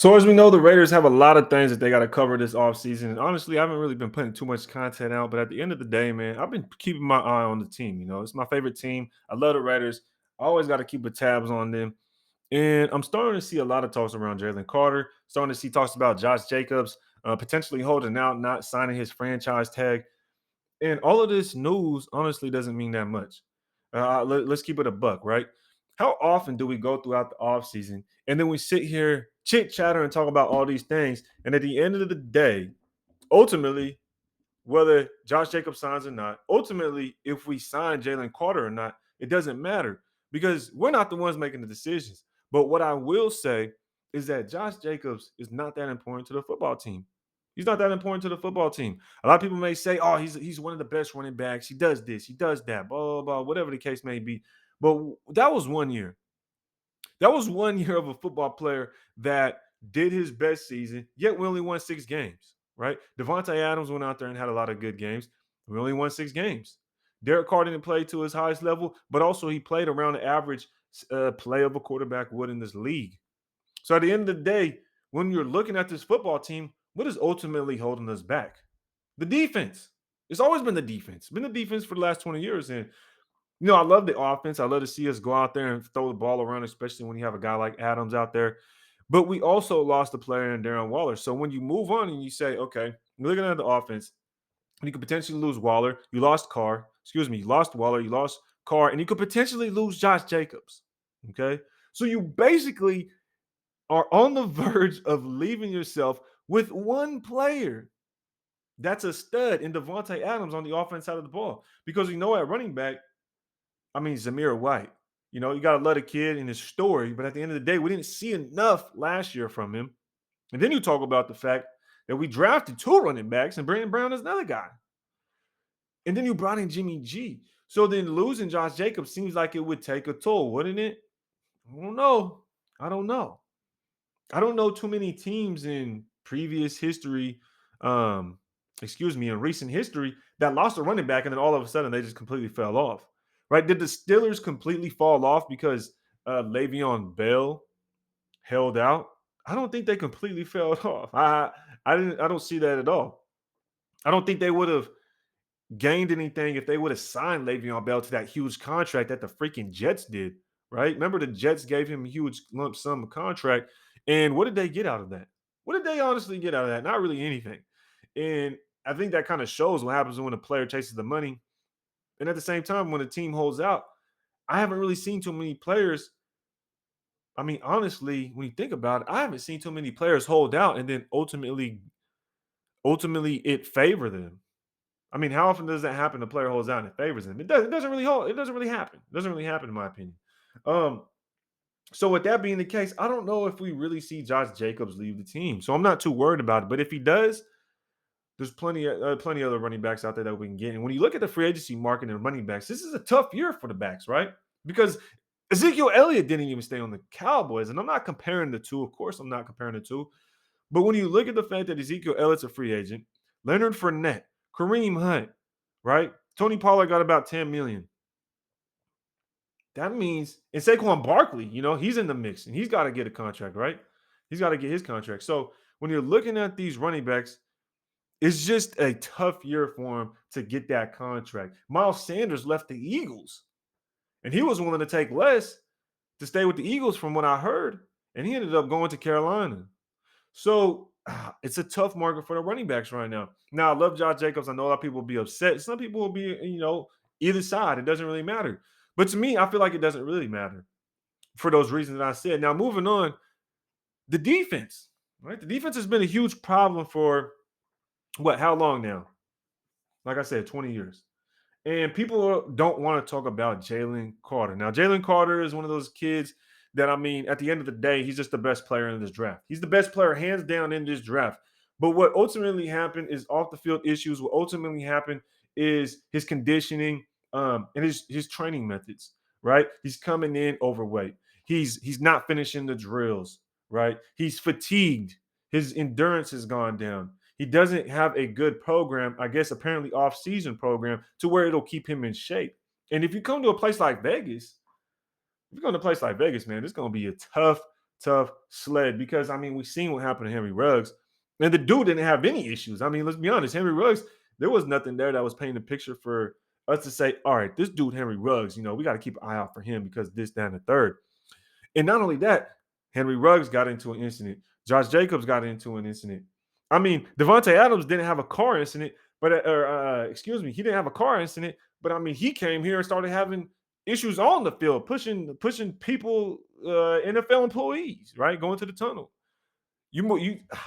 So as we know, the Raiders have a lot of things that they got to cover this offseason. And honestly, I haven't really been putting too much content out. But at the end of the day, man, I've been keeping my eye on the team. It's my favorite team. I love the Raiders. I always got to keep a tabs on them. And I'm starting to see a lot of talks around Jalen Carter. Starting to see talks about Josh Jacobs potentially holding out, not signing his franchise tag. And all of this news honestly doesn't mean that much. Let's keep it a buck, right? How often do we go throughout the offseason and then we sit here, chit chatter, and talk about all these things? And at the end of the day, ultimately, whether Josh Jacobs signs or not, ultimately, if we sign Jalen Carter or not, it doesn't matter because we're not the ones making the decisions. But what I will say is that Josh Jacobs is not that important to the football team. He's not that important to the football team. A lot of people may say, "Oh, he's one of the best running backs. He does this, he does that, blah blah blah, whatever the case may be." But that was 1 year. That was 1 year of a football player that did his best season, yet we only won 6 games, right? Devontae Adams went out there and had a lot of good games. We only won 6 games. Derek Carr didn't play to his highest level, but also he played around the average play of a quarterback would in this league. So at the end of the day, when you're looking at this football team, what is ultimately holding us back? The defense. It's always been the defense. It's been the defense for the last 20 years. And I love the offense. I love to see us go out there and throw the ball around, especially when you have a guy like Adams out there. But we also lost a player in Darren Waller. So when you move on and you say, okay, you're looking at the offense, and you could potentially lose Waller. You lost Carr. Excuse me. You lost Waller. You lost Carr. And you could potentially lose Josh Jacobs. Okay. So you basically are on the verge of leaving yourself with one player that's a stud in Devontae Adams on the offense side of the ball. Because at running back, Zamir White. You got to let a kid in his story, but at the end of the day, we didn't see enough last year from him. And then you talk about the fact that we drafted 2 running backs and Brandon Brown is another guy. And then you brought in Jimmy G. So then losing Josh Jacobs seems like it would take a toll, wouldn't it? I don't know. I don't know. I don't know too many teams in previous history, in recent history that lost a running back and then all of a sudden they just completely fell off. Right? Did the Steelers completely fall off because Le'Veon Bell held out? I don't think they completely fell off. I don't see that at all. I don't think they would have gained anything if they would have signed Le'Veon Bell to that huge contract that the freaking Jets did, right? Remember the Jets gave him a huge lump sum contract, and what did they get out of that? What did they honestly get out of that? Not really anything. And I think that kind of shows what happens when a player chases the money. And at the same time, when a team holds out, I haven't really seen too many players. Honestly, when you think about it, I haven't seen too many players hold out and then ultimately it favor them. How often does that happen? The player holds out and it favors them. It doesn't really hold. It doesn't really happen. It doesn't really happen, in my opinion. Um, so with that being the case, I don't know if we really see Josh Jacobs leave the team. So I'm not too worried about it. But if he does, there's plenty other running backs out there that we can get. And when you look at the free agency market and running backs, this is a tough year for the backs, right? Because Ezekiel Elliott didn't even stay on the Cowboys, and I'm not comparing the two. Of course, I'm not comparing the two. But when you look at the fact that Ezekiel Elliott's a free agent, Leonard Fournette, Kareem Hunt, right? Tony Pollard got about 10 million. That means, and Saquon Barkley, he's in the mix and he's got to get a contract, right? He's got to get his contract. So when you're looking at these running backs, it's just a tough year for him to get that contract. Miles Sanders left the Eagles and he was willing to take less to stay with the Eagles, from what I heard. And he ended up going to Carolina. So it's a tough market for the running backs right now. Now, I love Josh Jacobs. I know a lot of people will be upset. Some people will be, either side. It doesn't really matter. But to me, I feel like it doesn't really matter for those reasons that I said. Now, moving on, the defense, right? The defense has been a huge problem for how long now? Like I said, 20 years. And people don't want to talk about Jalen Carter. Now, Jalen Carter is one of those kids that, at the end of the day, he's just the best player in this draft. He's the best player, hands down, in this draft. But what ultimately happened is off the field issues. What ultimately happened is his conditioning and his training methods, right? He's coming in overweight. He's not finishing the drills, right? He's fatigued. His endurance has gone down. He doesn't have a good program, I guess apparently off-season program, to where it'll keep him in shape. And if you come to a place like Vegas, man, it's going to be a tough, tough sled because I mean we seen what happened to Henry Ruggs, and the dude didn't have any issues. I mean, let's be honest, Henry Ruggs, there was nothing there that was painting a picture for us to say, all right, this dude Henry Ruggs, we got to keep an eye out for him because this, that, and the third. And not only that, Henry Ruggs got into an incident. Josh Jacobs got into an incident. I mean, Devontae Adams didn't have a car incident, but excuse me, he didn't have a car incident, but I mean, he came here and started having issues on the field, pushing people, NFL employees, right, going to the tunnel.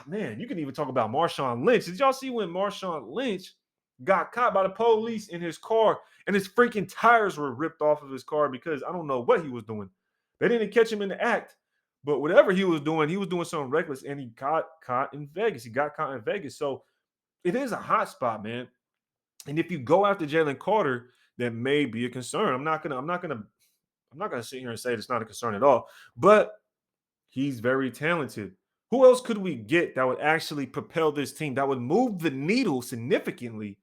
Man, you can even talk about Marshawn Lynch. Did y'all see when Marshawn Lynch got caught by the police in his car and his freaking tires were ripped off of his car because I don't know what he was doing. They didn't catch him in the act, but whatever he was doing something reckless and he got caught in Vegas. He got caught in Vegas. So it is a hot spot, man. And if you go after Jalen Carter, that may be a concern. I'm not gonna sit here and say it's not a concern at all, but he's very talented. Who else could we get that would actually propel this team, that would move the needle significantly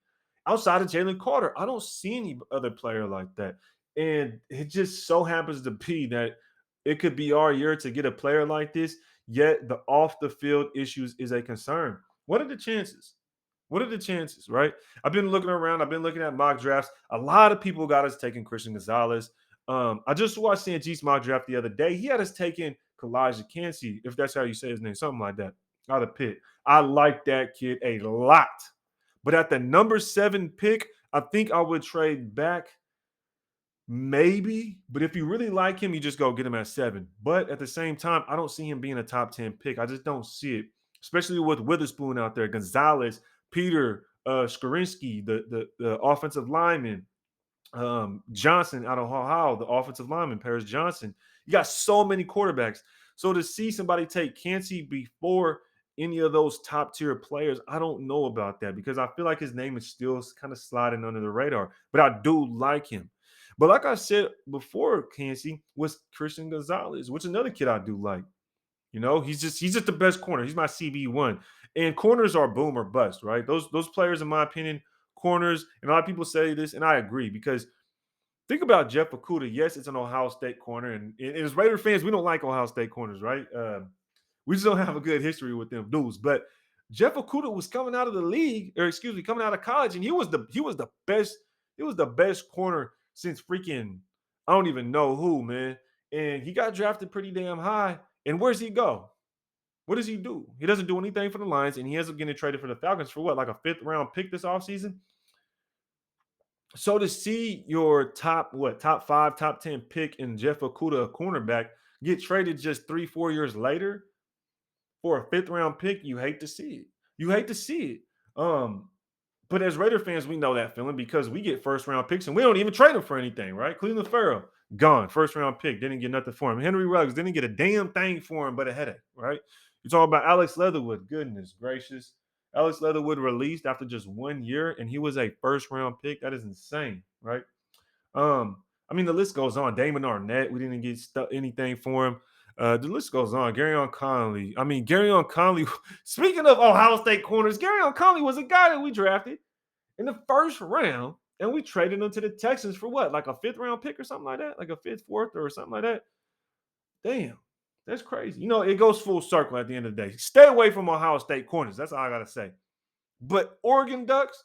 outside of Jalen Carter? I don't see any other player like that. And it just so happens to be that it could be our year to get a player like this, yet the off the field issues is a concern. What are the chances? What are the chances, right? I've been looking around, I've been looking at mock drafts. A lot of people got us taking Christian Gonzalez. I just watched Sanjeev's mock draft the other day. He had us taking Kalijah Cansey, if that's how you say his name, something like that, out of Pitt. I like that kid a lot. But at the number 7 pick, I think I would trade back maybe. But if you really like him, you just go get him at 7. But at the same time, I don't see him being a top 10 pick. I just don't see it, especially with Witherspoon out there, Gonzalez, Peter, Skorinsky, the offensive lineman, Johnson out of Ohio, the offensive lineman, Paris Johnson. You got so many quarterbacks. So to see somebody take Cansey before any of those top tier players, I don't know about that because I feel like his name is still kind of sliding under the radar. But I do like him. But like I said before, Cansey was Christian Gonzalez, which is another kid I do like. He's just the best corner. He's my CB1. And corners are boom or bust, right? Those players, in my opinion, corners, and a lot of people say this, and I agree because think about Jeff Okudah. Yes, it's an Ohio State corner, and as Raider fans, we don't like Ohio State corners, right? We just don't have a good history with them dudes. But Jeff Okudah was coming out of the league, or excuse me, coming out of college, and he was the best corner since freaking I don't even know who, man. And he got drafted pretty damn high. And where's he go? What does he do? He doesn't do anything for the Lions, and he ends up getting traded for the Falcons for what, like a 5th-round pick this offseason? So to see your top 5, top 10 pick in Jeff Okudah, a cornerback, get traded just 3, 4 years later for a 5th-round pick, you hate to see it. You hate to see it. But as Raider fans, we know that feeling because we get first-round picks and we don't even trade them for anything, right? Cleveland Farrell, gone, first-round pick, didn't get nothing for him. Henry Ruggs didn't get a damn thing for him but a headache, right? You're talking about Alex Leatherwood. Goodness gracious. Alex Leatherwood released after just 1 year, and he was a first-round pick. That is insane, right? I mean, the list goes on. Damon Arnett, we didn't get anything for him. The list goes on. Gareon Conley. I mean, Gareon Conley. Speaking of Ohio State corners, Gareon Conley was a guy that we drafted in the first round, and we traded him to the Texans for what, like a 5th-round pick or something like that, like a 5th, 4th, or something like that. Damn, that's crazy. It goes full circle at the end of the day. Stay away from Ohio State corners. That's all I gotta say. But Oregon Ducks,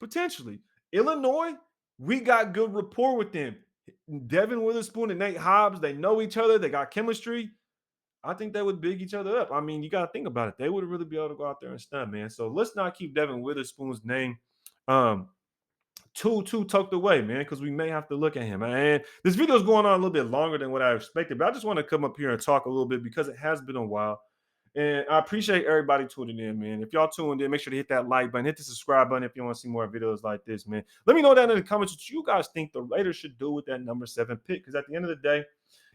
potentially. Illinois, we got good rapport with them. Devin Witherspoon and Nate Hobbs, they know each other. They got chemistry. I think they would big each other up. I mean, you got to think about it. They would really be able to go out there and stun, man. So let's not keep Devin Witherspoon's name too tucked away, man, because we may have to look at him. And this video is going on a little bit longer than what I expected, but I just want to come up here and talk a little bit because it has been a while. And I appreciate everybody tuning in, man. If y'all tuned in, make sure to hit that like button, hit the subscribe button if you want to see more videos like this, man. Let me know down in the comments what you guys think the Raiders should do with that number 7 pick. Because at the end of the day,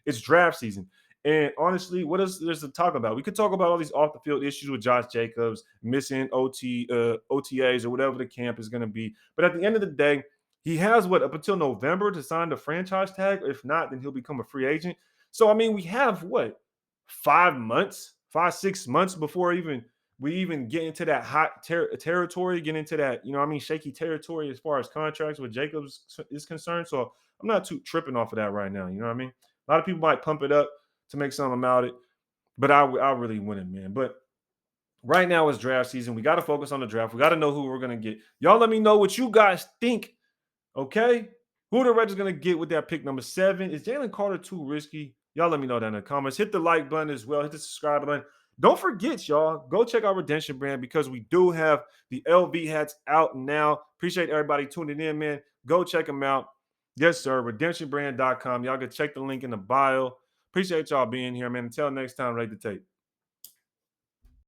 it's draft season. And honestly, what else there's to talk about? We could talk about all these off the field issues with Josh Jacobs, missing OTAs or whatever the camp is going to be. But at the end of the day, he has up until November to sign the franchise tag. If not, then he'll become a free agent. So I mean, we have 5 months, 5, 6 months before we even get into that hot territory, get into that, shaky territory as far as contracts with Jacobs is concerned. So I'm not too tripping off of that right now. You know what I mean? A lot of people might pump it up to make something about it. but I'll really win it, man. But right now it's draft season. We got to focus on the draft. We got to know who we're gonna get. Y'all let me know what you guys think. Okay, who the Raiders gonna get with that pick number 7? Is Jalen Carter too risky? Y'all let me know down in the comments. Hit the like button as well. Hit the subscribe button. Don't forget, y'all, go check out Redemption Brand because we do have the LV hats out now. Appreciate everybody tuning in, man. Go check them out. Yes, sir. RedemptionBrand.com. Y'all can check the link in the bio. Appreciate y'all being here, man. Until next time, rate the tape.